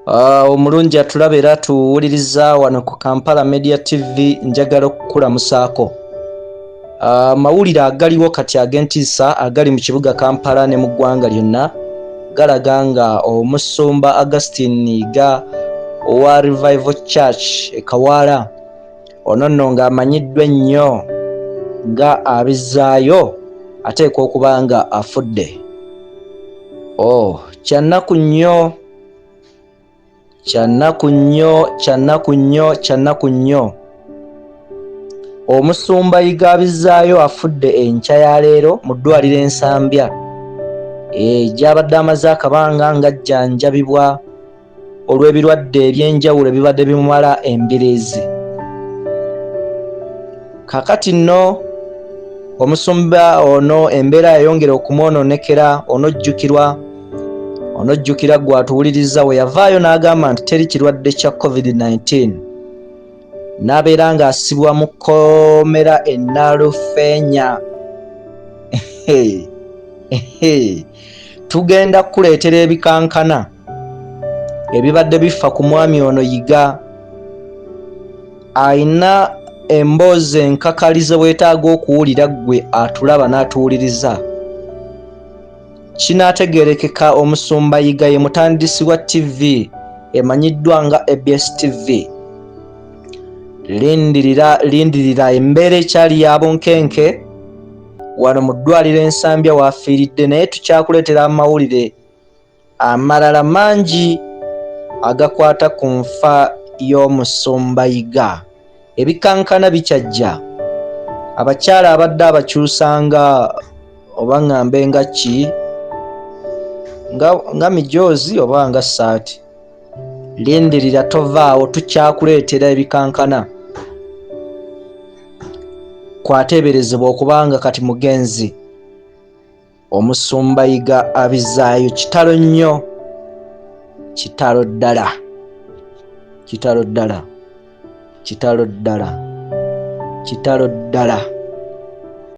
Omulungi atulaba era tuwuliriza wano ku Kampala Media TV njagala okukulamusaako. Mawulire agaliwo kati ag'entiisa agali mu kibuga Kampala ne mu ggwanga lyonna galaga nga omusumba Augustine Yiga owa Revival Church e Kawaala ono nno ng'amanyiddwa ennyo nga Abizaayo ateekwa okuba nga afudde. Kyannaku nnyo, kyannaku nnyo. Omusumba Yiga Abizaayo afudde enkya ya leero mu ddwaliro Nsambya. Gy'abadde amaze akabanga ng'ajjanjabibwa olw'ebirwadde eby'enjawulo ebibadde bimumala embiriizi. Kaakati nno omusumba ono embeera yayongera okumwononekera. Onojjukira gw'atuwuliriza we yavaayo n'agamba nti teri kirwadde kya COVID-19. N'abeera ng'asibwa mu kkomera e Nalufeenya. Tugenda kukuleetera ebikankana ebibadde bifa ku mwami ono Yiga. Ayina emboozi enkakalize bwetaaga okuwulira ggwe atulaba n'atuwuliriza. Kinaategeerekeka omusumba Yiga ye mutandisi wa TV emanyiddwa nga ABS TV. Lindirira embeera ekyali ya bunkenke wano mu ddwaliro Nsambya wa Afiridde, naye tukyakuleetera amawulire amalala mangi agakwata ku nfa y'omusumba Yiga. Ebikankana bikyajja. Abakyala abadde abakyusanga oba ngambe nga ki nga mijoozi oba nga saati. Lindirira tovaawo, tukyakuleetera ebikankana. Kwateeberezebwa okubanga kati mugenzi. Omusumba Yiga Abizaayo kitalo nnyo, kitalo ddala, kitalo ddala, kitalo ddala, kitalo ddala.